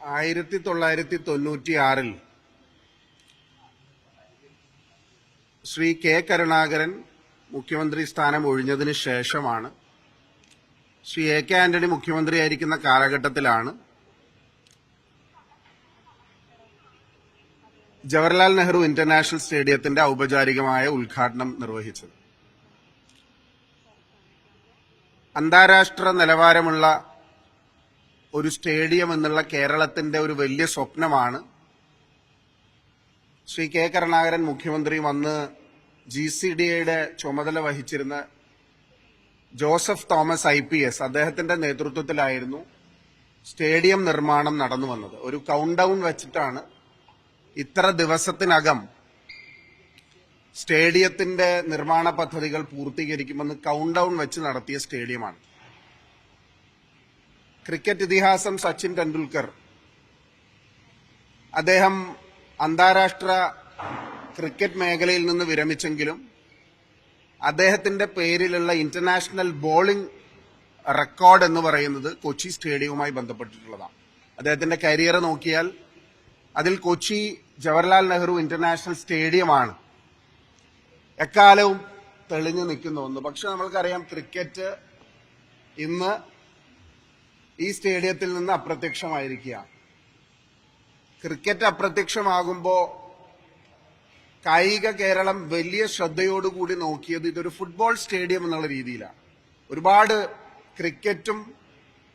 1996 Shri K Karunakaran മുഖ്യമന്ത്രി സ്ഥാനം ഒഴിഞ്ഞതിന് ശേഷമാണ് ശ്രീ എ കെ ആന്റണി മുഖ്യമന്ത്രിയായിരിക്കുന്ന കാലഘട്ടത്തിലാണ് ജവഹർലാൽ നെഹ്റു ഇന്റർനാഷണൽ സ്റ്റേഡിയത്തിന്റെ ഔപചാരികമായ ഉദ്ഘാടനം നിർവഹിച്ചത്. അന്താരാഷ്ട്ര നിലവാരമുള്ള ഒരു സ്റ്റേഡിയം എന്നുള്ള കേരളത്തിന്റെ ഒരു വലിയ സ്വപ്നമാണ് ശ്രീ കെ കരുണാകരൻ മുഖ്യമന്ത്രി വന്ന് GCDAയുടെ ചുമതല വഹിച്ചിരുന്ന ജോസഫ് തോമസ് IPS അദ്ദേഹത്തിന്റെ നേതൃത്വത്തിലായിരുന്നു സ്റ്റേഡിയം നിർമ്മാണം നടന്നു വന്നത്. ഒരു കൗണ്ട് ഡൗൺ വെച്ചിട്ടാണ് ഇത്ര ദിവസത്തിനകം സ്റ്റേഡിയത്തിന്റെ നിർമ്മാണ പദ്ധതികൾ പൂർത്തീകരിക്കുമെന്ന് കൗണ്ട് ഡൗൺ വെച്ച് നടത്തിയ സ്റ്റേഡിയമാണ്. ക്രിക്കറ്റ് ഇതിഹാസം സച്ചിൻ ടെണ്ടുൽക്കർ അദ്ദേഹം അന്താരാഷ്ട്ര ക്രിക്കറ്റ് മേഖലയിൽ നിന്ന് വിരമിച്ചെങ്കിലും അദ്ദേഹത്തിന്റെ പേരിലുള്ള ഇന്റർനാഷണൽ ബോളിംഗ് റെക്കോർഡ് എന്ന് പറയുന്നത് കൊച്ചി സ്റ്റേഡിയവുമായി ബന്ധപ്പെട്ടിട്ടുള്ളതാണ്. അദ്ദേഹത്തിന്റെ കരിയർ നോക്കിയാൽ അതിൽ കൊച്ചി ജവഹർലാൽ നെഹ്റു ഇന്റർനാഷണൽ സ്റ്റേഡിയമാണ് എക്കാലവും തെളിഞ്ഞു നിൽക്കുന്ന ഒന്ന്. പക്ഷെ നമ്മൾക്കറിയാം, ക്രിക്കറ്റ് ഇന്ന് ഈ സ്റ്റേഡിയത്തിൽ നിന്ന് അപ്രത്യക്ഷമായിരിക്കുകയാണ്. ക്രിക്കറ്റ് അപ്രത്യക്ഷമാകുമ്പോൾ കായിക കേരളം വലിയ ശ്രദ്ധയോടുകൂടി നോക്കിയത് ഇതൊരു ഫുട്ബോൾ സ്റ്റേഡിയം എന്നുള്ള രീതിയിലാണ്. ഒരുപാട് ക്രിക്കറ്റും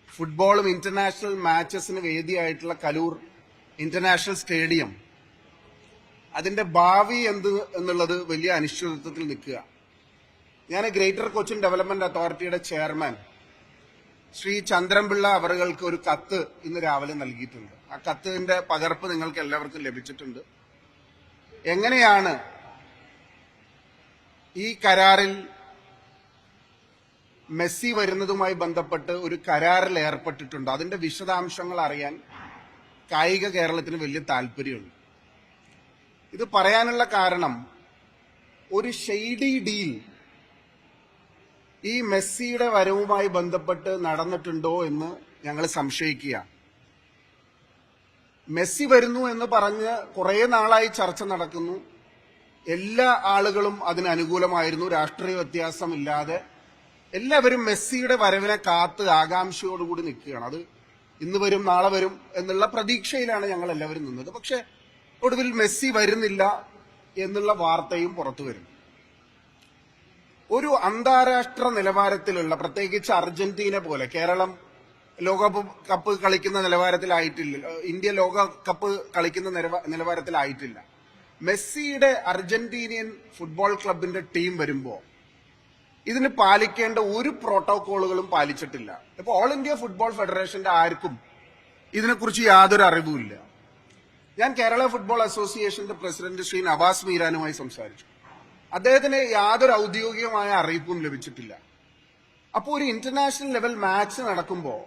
ഫുട്ബോളും ഇന്റർനാഷണൽ മാച്ചസിന് വേദിയായിട്ടുള്ള കലൂർ ഇന്റർനാഷണൽ സ്റ്റേഡിയം അതിന്റെ ഭാവി എന്നുള്ളത് വലിയ അനിശ്ചിതത്വത്തിൽ നിൽക്കുക. ഞാൻ ഗ്രേറ്റർ കൊച്ചിൻ ഡെവലപ്മെന്റ് അതോറിറ്റിയുടെ ചെയർമാൻ ശ്രീ ചന്ദ്രൻപിള്ള അവർക്ക് ഒരു കത്ത് ഇന്ന് രാവിലെ നൽകിയിട്ടുണ്ട്. ആ കത്തിന്റെ പകർപ്പ് നിങ്ങൾക്ക് എല്ലാവർക്കും ലഭിച്ചിട്ടുണ്ട്. എങ്ങനെയാണ് ഈ കരാറിൽ മെസ്സി വരുന്നതുമായി ബന്ധപ്പെട്ട് ഒരു കരാറിൽ ഏർപ്പെട്ടിട്ടുണ്ട്, അതിന്റെ വിശദാംശങ്ങൾ അറിയാൻ കായിക കേരളത്തിന് വലിയ താല്പര്യമുണ്ട്. ഇത് പറയാനുള്ള കാരണം, ഒരു ഷെയ്ഡി ഡീൽ ഈ മെസ്സിയുടെ വരവുമായി ബന്ധപ്പെട്ട് നടന്നിട്ടുണ്ടോ എന്ന് ഞങ്ങൾ സംശയിക്കുക. മെസ്സി വരുന്നു എന്ന് പറഞ്ഞ് കുറെ നാളായി ചർച്ച നടക്കുന്നു. എല്ലാ ആളുകളും അതിന് അനുകൂലമായിരുന്നു, രാഷ്ട്രീയ വ്യത്യാസമില്ലാതെ എല്ലാവരും മെസ്സിയുടെ വരവിനെ കാത്ത് ആകാംക്ഷയോടുകൂടി നിൽക്കുകയാണ്. അത് ഇന്ന് വരും നാളെ വരും എന്നുള്ള പ്രതീക്ഷയിലാണ് ഞങ്ങൾ എല്ലാവരും നിന്നത്. പക്ഷെ ഒടുവിൽ മെസ്സി വരുന്നില്ല എന്നുള്ള വാർത്തയും പുറത്തു വരുന്നു. ഒരു അന്താരാഷ്ട്ര നിലവാരത്തിലുള്ള, പ്രത്യേകിച്ച് അർജന്റീന പോലെ, കേരളം ലോകകപ്പ് കളിക്കുന്ന നിലവാരത്തിലായിട്ടില്ല, ഇന്ത്യ ലോകകപ്പ് കളിക്കുന്ന നിലവാരത്തിലായിട്ടില്ല. മെസ്സിയുടെ അർജന്റീനിയൻ ഫുട്ബോൾ ക്ലബിന്റെ ടീം വരുമ്പോൾ ഇതിന് പാലിക്കേണ്ട ഒരു പ്രോട്ടോകോളുകളും പാലിച്ചിട്ടില്ല. ഇപ്പൊ ഓൾ ഇന്ത്യ ഫുട്ബോൾ ഫെഡറേഷന്റെ ആർക്കും ഇതിനെക്കുറിച്ച് യാതൊരു അറിവുമില്ല. ഞാൻ കേരള ഫുട്ബോൾ അസോസിയേഷന്റെ പ്രസിഡന്റ് ശ്രീ നവാസ് മീരാനുമായി സംസാരിച്ചു. അദ്ദേഹത്തിന് യാതൊരു ഔദ്യോഗികമായ അറിയിപ്പും ലഭിച്ചിട്ടില്ല. അപ്പോൾ ഒരു ഇന്റർനാഷണൽ ലെവൽ മാച്ച് നടക്കുമ്പോൾ,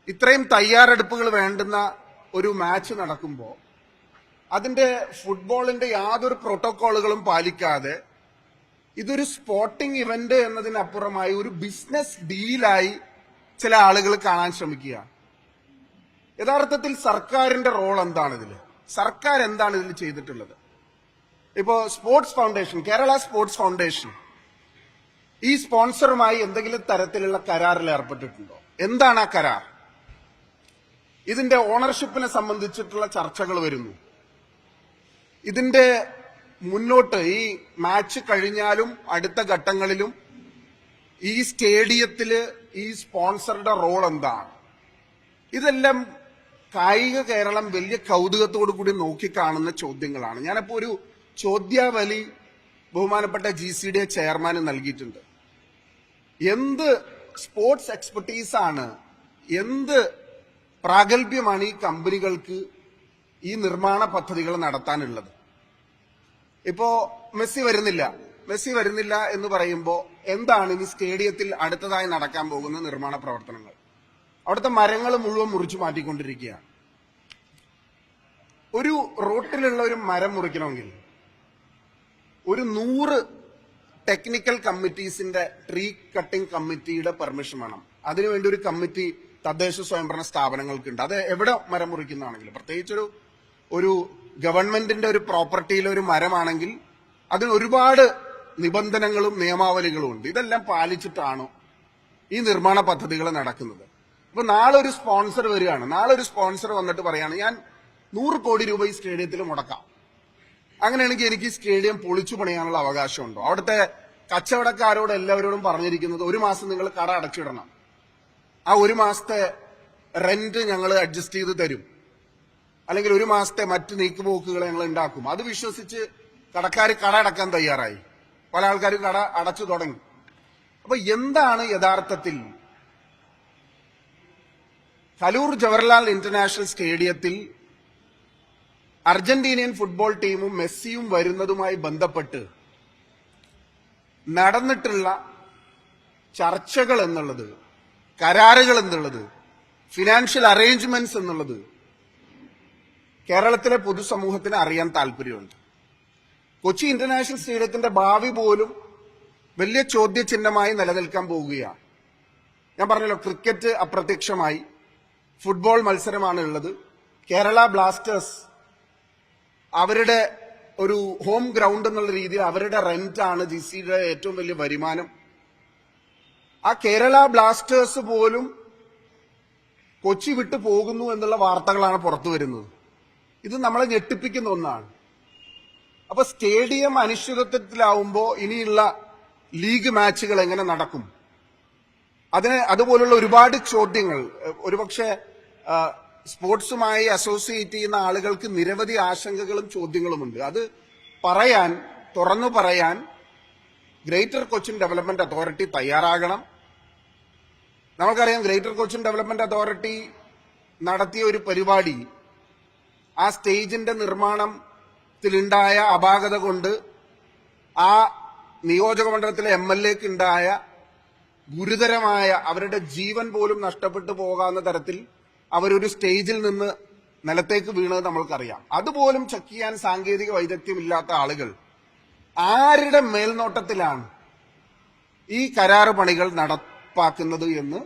ഇത്രയും തയ്യാറെടുപ്പുകൾ വേണ്ടുന്ന ഒരു മാച്ച് നടക്കുമ്പോൾ, അതിന്റെ ഫുട്ബോളിന്റെ യാതൊരു പ്രോട്ടോകോളുകളും പാലിക്കാതെ ഇതൊരു സ്പോർട്ടിംഗ് ഇവന്റ് എന്നതിനപ്പുറമായി ഒരു ബിസിനസ് ഡീലായി ചില ആളുകൾ കാണാൻ ശ്രമിക്കുക. യഥാർത്ഥത്തിൽ സർക്കാരിന്റെ റോൾ എന്താണ് ഇതിൽ? സർക്കാർ എന്താണ് ഇതിൽ ചെയ്തിട്ടുള്ളത്? ഇപ്പോ sports foundation, Kerala sports foundation ഈ സ്പോൺസറുമായി എന്തെങ്കിലും തരത്തിലുള്ള കരാറിൽ ഏർപ്പെട്ടിട്ടുണ്ടോ? എന്താണ് ആ കരാർ? ഇതിന്റെ ഓണർഷിപ്പിനെ സംബന്ധിച്ചിട്ടുള്ള ചർച്ചകൾ വരുന്നു. ഇതിന്റെ മുന്നോട്ട് ഈ മാച്ച് കഴിഞ്ഞാലും അടുത്ത ഘട്ടങ്ങളിലും ഈ സ്റ്റേഡിയത്തില് ഈ സ്പോൺസറുടെ റോൾ എന്താണ്? ഇതെല്ലാം കായിക കേരളം വലിയ കൗതുകത്തോടു കൂടി നോക്കിക്കാണുന്ന ചോദ്യങ്ങളാണ്. ഞാനിപ്പോ ഒരു ചോദ്യാവലി ബഹുമാനപ്പെട്ട GCDA ചെയർമാന് നൽകിയിട്ടുണ്ട്. എന്ത് സ്പോർട്സ് എക്സ്പെർട്ടീസാണ്, എന്ത് പ്രാഗൽഭ്യമാണ് ഈ കമ്പനികൾക്ക് ഈ നിർമ്മാണ പദ്ധതികൾ നടത്താനുള്ളത്? ഇപ്പോ മെസ്സി വരുന്നില്ല എന്ന് പറയുമ്പോൾ എന്താണ് ഈ സ്റ്റേഡിയത്തിൽ അടുത്തതായി നടക്കാൻ പോകുന്ന നിർമ്മാണ പ്രവർത്തനങ്ങൾ? അവിടുത്തെ മരങ്ങൾ മുഴുവൻ മുറിച്ചു മാറ്റിക്കൊണ്ടിരിക്കുകയാണ്. ഒരു റോട്ടിലുള്ള ഒരു മരം മുറിക്കണമെങ്കിൽ ഒരു 100 ടെക്നിക്കൽ കമ്മിറ്റീസിന്റെ ട്രീ കട്ടിംഗ് കമ്മിറ്റിയുടെ പെർമിഷൻ വേണം. അതിനുവേണ്ടി ഒരു കമ്മിറ്റി തദ്ദേശ സ്വയംഭരണ സ്ഥാപനങ്ങൾക്കുണ്ട്. അത് എവിടെ മരം മുറിക്കുന്നതാണെങ്കിലും, പ്രത്യേകിച്ചൊരു ഒരു ഗവൺമെന്റിന്റെ ഒരു പ്രോപ്പർട്ടിയിലെ ഒരു മരമാണെങ്കിൽ അതിന് ഒരുപാട് നിബന്ധനകളും നിയമാവലികളും ഉണ്ട്. ഇതെല്ലാം പാലിച്ചിട്ടാണ് ഈ നിർമ്മാണ പദ്ധതികൾ നടക്കുന്നത്. അപ്പൊ നാളെ ഒരു സ്പോൺസർ വരികയാണ്. നാളെ ഒരു സ്പോൺസർ വന്നിട്ട് പറയാണ്, ഞാൻ 100 കോടി രൂപ ഈ സ്റ്റേഡിയത്തിൽ മുടക്കാം. അങ്ങനെയാണെങ്കിൽ എനിക്ക് ഈ സ്റ്റേഡിയം പൊളിച്ചു പണിയാനുള്ള അവകാശമുണ്ടോ? അവിടുത്തെ കച്ചവടക്കാരോട് എല്ലാവരോടും പറഞ്ഞിരിക്കുന്നത്, ഒരു മാസം നിങ്ങൾ കട അടച്ചിടണം, ആ ഒരു മാസത്തെ റെന്റ് ഞങ്ങൾ അഡ്ജസ്റ്റ് ചെയ്ത് തരും, അല്ലെങ്കിൽ ഒരു മാസത്തെ മറ്റ് നീക്കുപോക്കുകൾ ഞങ്ങൾ ഉണ്ടാക്കും. അത് വിശ്വസിച്ച് കടക്കാർ കട അടക്കാൻ തയ്യാറായി. പല ആൾക്കാരും കട അടച്ചു തുടങ്ങി. അപ്പൊ എന്താണ് യഥാർത്ഥത്തിൽ കലൂർ ജവഹർലാൽ ഇന്റർനാഷണൽ സ്റ്റേഡിയത്തിൽ അർജന്റീനിയൻ ഫുട്ബോൾ ടീമും മെസ്സിയും വരുന്നതുമായി ബന്ധപ്പെട്ട് നടന്നിട്ടുള്ള ചർച്ചകൾ എന്നുള്ളത്, കരാറുകൾ എന്നുള്ളത്, ഫിനാൻഷ്യൽ അറേഞ്ച്മെന്റ്സ് എന്നുള്ളത് കേരളത്തിലെ പൊതുസമൂഹത്തിന് അറിയാൻ താല്പര്യമുണ്ട്. കൊച്ചി ഇന്റർനാഷണൽ സ്റ്റേഡിയത്തിന്റെ ഭാവി പോലും വലിയ ചോദ്യചിഹ്നമായി നിലനിൽക്കാൻ പോവുകയാണ്. ഞാൻ പറഞ്ഞല്ലോ, ക്രിക്കറ്റ് അപ്രത്യക്ഷമായി, ഫുട്ബോൾ മത്സരമാണ് ഉള്ളത്. കേരള ബ്ലാസ്റ്റേഴ്സ് അവരുടെ ഒരു ഹോം ഗ്രൗണ്ട് എന്നുള്ള രീതിയിൽ അവരുടെ റെന്റാണ് GCയുടെ ഏറ്റവും വലിയ വരുമാനം. ആ കേരള ബ്ലാസ്റ്റേഴ്സ് പോലും കൊച്ചി വിട്ടു പോകുന്നു എന്നുള്ള വാർത്തകളാണ് പുറത്തു വരുന്നത്. ഇത് നമ്മളെ ഞെട്ടിപ്പിക്കുന്ന ഒന്നാണ്. അപ്പൊ സ്റ്റേഡിയം അനിശ്ചിതത്വത്തിലാവുമ്പോൾ ഇനിയുള്ള ലീഗ് മാച്ചുകൾ എങ്ങനെ നടക്കും? അതുപോലുള്ള ഒരുപാട് ചോദ്യങ്ങൾ, ഒരുപക്ഷെ സ്പോർട്സുമായി അസോസിയേറ്റ് ചെയ്യുന്ന ആളുകൾക്ക് നിരവധി ആശങ്കകളും ചോദ്യങ്ങളുമുണ്ട്. അത് തുറന്നു പറയാൻ ഗ്രേറ്റർ കൊച്ചിൻ ഡെവലപ്മെന്റ് അതോറിറ്റി തയ്യാറാകണം. നമുക്കറിയാം, ഗ്രേറ്റർ കൊച്ചിൻ ഡെവലപ്മെന്റ് അതോറിറ്റി നടത്തിയ ഒരു പരിപാടി, ആ സ്റ്റേജിന്റെ നിർമ്മാണത്തിലുണ്ടായ അപാകത കൊണ്ട് ആ നിയോജക മണ്ഡലത്തിലെ MLAക്ക് ഉണ്ടായ ഗുരുതരമായ, അവരുടെ ജീവൻ പോലും നഷ്ടപ്പെട്ടു പോകാവുന്ന തരത്തിൽ അവരൊരു സ്റ്റേജിൽ നിന്ന് നിലത്തേക്ക് വീണത് നമ്മൾക്കറിയാം. അതുപോലും ചെക്ക് ചെയ്യാൻ സാങ്കേതിക വൈദഗ്ധ്യമില്ലാത്ത ആളുകൾ ആരുടെ മേൽനോട്ടത്തിലാണ് ഈ കരാറ് പണികൾ നടപ്പാക്കുന്നത് എന്ന്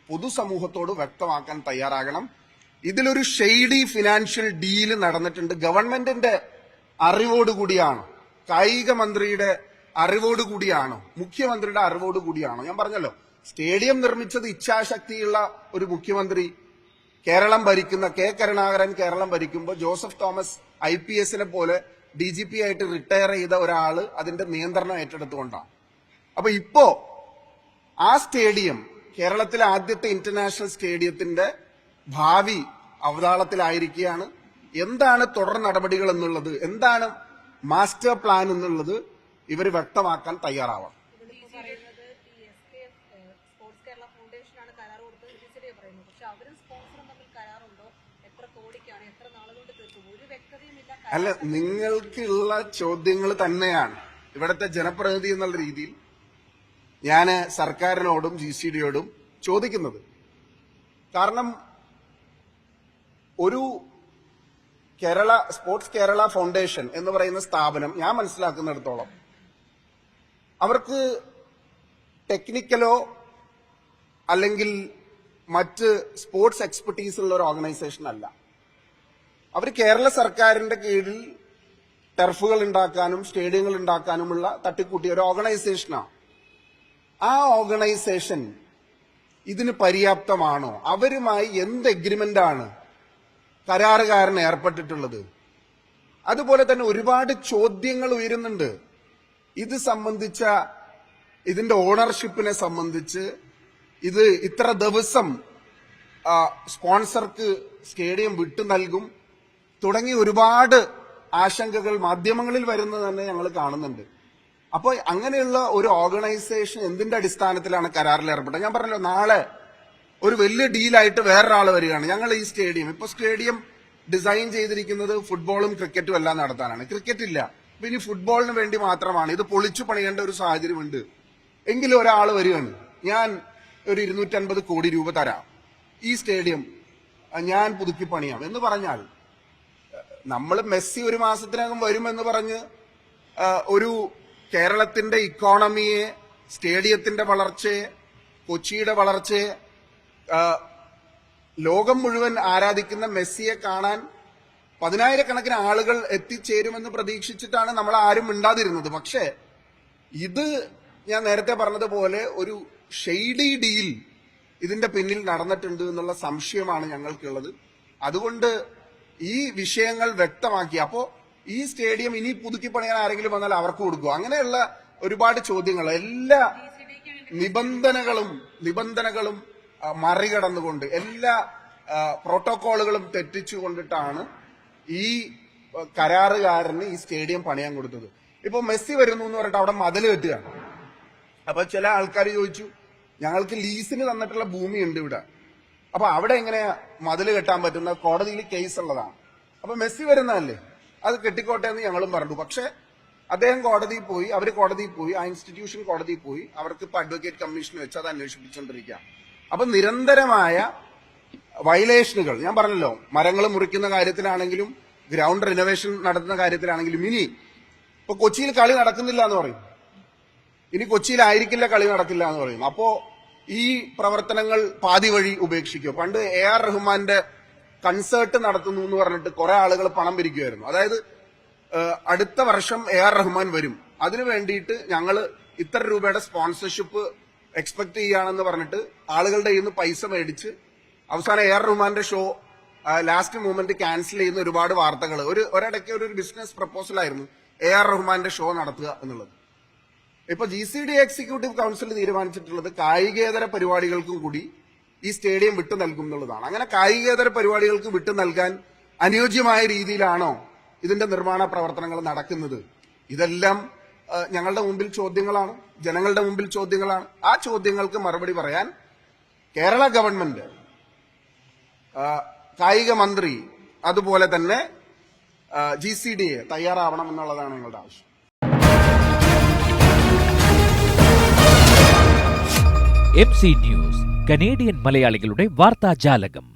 പൊതുസമൂഹത്തോട് വ്യക്തമാക്കാൻ തയ്യാറാകണം. ഇതിലൊരു ഷെയ്ഡി ഫിനാൻഷ്യൽ ഡീല് നടന്നിട്ടുണ്ട്. ഗവൺമെന്റിന്റെ അറിവോടുകൂടിയാണ്, കായിക മന്ത്രിയുടെ അറിവോടുകൂടിയാണോ, മുഖ്യമന്ത്രിയുടെ അറിവോടുകൂടിയാണോ? ഞാൻ പറഞ്ഞല്ലോ, സ്റ്റേഡിയം നിർമ്മിച്ചത് ഇച്ഛാശക്തിയുള്ള ഒരു മുഖ്യമന്ത്രി കേരളം ഭരിക്കുന്ന കരുണാകരൻ കേരളം ഭരിക്കുമ്പോൾ ജോസഫ് തോമസ് IPSനെ പോലെ DGP ആയിട്ട് റിട്ടയർ ചെയ്ത ഒരാള് അതിന്റെ നിയന്ത്രണം ഏറ്റെടുത്തുകൊണ്ടാണ്. അപ്പൊ ഇപ്പോ ആ സ്റ്റേഡിയം, കേരളത്തിലെ ആദ്യത്തെ ഇന്റർനാഷണൽ സ്റ്റേഡിയത്തിന്റെ ഭാവി അവതാളത്തിലായിരിക്കുകയാണ്. എന്താണ് തുടർ നടപടികൾ എന്നുള്ളത്, എന്താണ് മാസ്റ്റർ പ്ലാൻ എന്നുള്ളത് ഇവർ വ്യക്തമാക്കാൻ തയ്യാറാവണം. അല്ല, നിങ്ങൾക്കുള്ള ചോദ്യങ്ങൾ തന്നെയാണ് ഇവിടുത്തെ ജനപ്രതിനിധി എന്നുള്ള രീതിയിൽ ഞാൻ സർക്കാരിനോടും GCDയോടും ചോദിക്കുന്നത്. കാരണം ഒരു സ്പോർട്സ് കേരള ഫൗണ്ടേഷൻ എന്ന് പറയുന്ന സ്ഥാപനം ഞാൻ മനസ്സിലാക്കുന്നിടത്തോളം അവർക്ക് ടെക്നിക്കലോ അല്ലെങ്കിൽ മറ്റ് സ്പോർട്സ് എക്സ്പെർട്ടീസ് ഉള്ള ഒരു ഓർഗനൈസേഷൻ അല്ല. അവർ കേരള സർക്കാരിന്റെ കീഴിൽ ടർഫുകൾ ഉണ്ടാക്കാനും സ്റ്റേഡിയങ്ങൾ ഉണ്ടാക്കാനുമുള്ള തട്ടിക്കൂട്ടിയ ഒരു ഓർഗനൈസേഷനാണ്. ആ ഓർഗനൈസേഷൻ ഇതിന് പര്യാപ്തമാണോ? അവരുമായി എന്ത് എഗ്രിമെന്റാണ് കരാറുകാരൻ ഏർപ്പെട്ടിട്ടുള്ളത്? അതുപോലെ തന്നെ ഒരുപാട് ചോദ്യങ്ങൾ ഉയരുന്നുണ്ട്. ഇത് സംബന്ധിച്ച, ഇതിന്റെ ഓണർഷിപ്പിനെ സംബന്ധിച്ച്, ഇത് ഇത്ര ദിവസം സ്പോൺസർക്ക് സ്റ്റേഡിയം വിട്ടു നൽകും തുടങ്ങി ഒരുപാട് ആശങ്കകൾ മാധ്യമങ്ങളിൽ വരുന്നത് തന്നെ ഞങ്ങൾ കാണുന്നുണ്ട്. അപ്പോൾ അങ്ങനെയുള്ള ഒരു ഓർഗനൈസേഷൻ എന്തിന്റെ അടിസ്ഥാനത്തിലാണ് കരാറിൽ ഏർപ്പെട്ടത്? ഞാൻ പറഞ്ഞല്ലോ, നാളെ ഒരു വലിയ ഡീലായിട്ട് വേറൊരാൾ വരികയാണ്. ഞങ്ങൾ ഈ സ്റ്റേഡിയം ഡിസൈൻ ചെയ്തിരിക്കുന്നത് ഫുട്ബോളും ക്രിക്കറ്റും എല്ലാം നടത്താനാണ്. ക്രിക്കറ്റ് ഇല്ല, ഇനി ഫുട്ബോളിന് വേണ്ടി മാത്രമാണ്. ഇത് പൊളിച്ചു പണിയേണ്ട ഒരു സാഹചര്യമുണ്ട്. എങ്കിലും ഒരാൾ വരികയാണ്, ഞാൻ ഒരു 250 കോടി രൂപ തരാം, ഈ സ്റ്റേഡിയം ഞാൻ പുതുക്കി പണിയാം എന്ന് പറഞ്ഞാൽ, നമ്മൾ മെസ്സി ഒരു മാസത്തിനകം വരുമെന്ന് പറഞ്ഞ് ഒരു കേരളത്തിന്റെ ഇക്കോണമിയെ, സ്റ്റേഡിയത്തിന്റെ വളർച്ചയെ, കൊച്ചിയുടെ വളർച്ചയെ ലോകം മുഴുവൻ ആരാധിക്കുന്ന മെസ്സിയെ കാണാൻ 10,000-കണക്കിന് ആളുകൾ എത്തിച്ചേരുമെന്ന് പ്രതീക്ഷിച്ചിട്ടാണ് നമ്മൾ ആരും മിണ്ടാതിരുന്നത്. പക്ഷേ ഇത് ഞാൻ നേരത്തെ പറഞ്ഞതുപോലെ ഒരു ഷെയ്ഡി ഡീൽ ഇതിന്റെ പിന്നിൽ നടന്നിട്ടുണ്ട് എന്നുള്ള സംശയമാണ് ഞങ്ങൾക്കുള്ളത്. അതുകൊണ്ട് ഈ വിഷയങ്ങൾ വ്യക്തമാക്കി, അപ്പോ ഈ സ്റ്റേഡിയം ഇനി പുതുക്കി പണിയാൻ ആരെങ്കിലും വന്നാൽ അവർക്ക് കൊടുക്കുക, അങ്ങനെയുള്ള ഒരുപാട് ചോദ്യങ്ങൾ, എല്ലാ നിബന്ധനകളും മറികടന്നുകൊണ്ട്, എല്ലാ പ്രോട്ടോകോളുകളും തെറ്റിച്ചുകൊണ്ടിട്ടാണ് ഈ കരാറുകാരന് ഈ സ്റ്റേഡിയം പണിയാൻ കൊടുത്തത്. ഇപ്പൊ മെസ്സി വരുന്നു എന്ന് പറഞ്ഞിട്ട് അവിടെ മതിൽ കെട്ടുകയാണ്. അപ്പൊ ചില ആൾക്കാർ ചോദിച്ചു, ഞങ്ങൾക്ക് ലീസിന് തന്നിട്ടുള്ള ഭൂമിയുണ്ട് ഇവിടെ, അപ്പൊ അവിടെ എങ്ങനെയാ മതിൽ കെട്ടാൻ പറ്റുന്ന? കോടതിയിൽ കേസ് ഉള്ളതാണ്. അപ്പൊ മെസ്സി വരുന്നതല്ലേ, അത് കെട്ടിക്കോട്ടെ എന്ന് ഞങ്ങളും പറഞ്ഞു. പക്ഷെ അദ്ദേഹം കോടതിയിൽ പോയി, ആ ഇൻസ്റ്റിറ്റ്യൂഷൻ കോടതിയിൽ പോയി, അവർക്ക് ഇപ്പൊ അഡ്വക്കേറ്റ് കമ്മീഷൻ വെച്ച് അത് അന്വേഷിപ്പിച്ചുകൊണ്ടിരിക്കുക. അപ്പൊ നിരന്തരമായ വയലേഷനുകൾ, ഞാൻ പറഞ്ഞല്ലോ, മരങ്ങൾ മുറിക്കുന്ന കാര്യത്തിലാണെങ്കിലും ഗ്രൗണ്ട് റിനോവേഷൻ നടത്തുന്ന കാര്യത്തിലാണെങ്കിലും, ഇനി ഇപ്പൊ കൊച്ചിയിൽ കളി നടക്കുന്നില്ല എന്ന് പറയും, ഇനി കൊച്ചിയിലായിരിക്കില്ല കളി നടക്കില്ല എന്ന് പറയും. അപ്പോ ഈ പ്രവർത്തനങ്ങൾ പാതി വഴി ഉപേക്ഷിക്കും. പണ്ട് AR റഹ്മാന്റെ കൺസേർട്ട് നടത്തുന്നു എന്ന് പറഞ്ഞിട്ട് കുറെ ആളുകൾ പണം പിരിക്കുമായിരുന്നു. അതായത് അടുത്ത വർഷം AR റഹ്മാൻ വരും, അതിനു വേണ്ടിയിട്ട് ഞങ്ങൾ ഇത്ര രൂപയുടെ സ്പോൺസർഷിപ്പ് എക്സ്പെക്ട് ചെയ്യുകയാണെന്ന് പറഞ്ഞിട്ട് ആളുകളുടെ കയ്യിൽ നിന്ന് പൈസ മേടിച്ച് അവസാനം AR റഹ്മാന്റെ ഷോ ലാസ്റ്റ് മൂമെന്റ് ക്യാൻസൽ ചെയ്യുന്ന ഒരുപാട് വാർത്തകൾ. ഒരിടയ്ക്ക് ഒരു ബിസിനസ് പ്രപ്പോസൽ ആയിരുന്നു AR റഹ്മാന്റെ ഷോ നടത്തുക എന്നുള്ളത്. ഇപ്പൊ GCD എക്സിക്യൂട്ടീവ് കൗൺസിൽ തീരുമാനിച്ചിട്ടുള്ളത് കായികേതര പരിപാടികൾക്കും കൂടി ഈ സ്റ്റേഡിയം വിട്ടു നൽകും എന്നുള്ളതാണ്. അങ്ങനെ കായികേതര പരിപാടികൾക്ക് വിട്ടു നൽകാൻ അനുയോജ്യമായ രീതിയിലാണോ ഇതിന്റെ നിർമ്മാണ പ്രവർത്തനങ്ങൾ നടക്കുന്നത്? ഇതെല്ലാം ഞങ്ങളുടെ മുമ്പിൽ ചോദ്യങ്ങളാണ്, ജനങ്ങളുടെ മുമ്പിൽ ചോദ്യങ്ങളാണ്. ആ ചോദ്യങ്ങൾക്ക് മറുപടി പറയാൻ കേരള ഗവൺമെന്റ്, കായിക മന്ത്രി, അതുപോലെ തന്നെ GCDA തയ്യാറാവണം എന്നുള്ളതാണ് ഞങ്ങളുടെ ആവശ്യം. MC ന്യൂസ്, കനേഡിയൻ മലയാളികളുടെ വാർത്താജാലകം.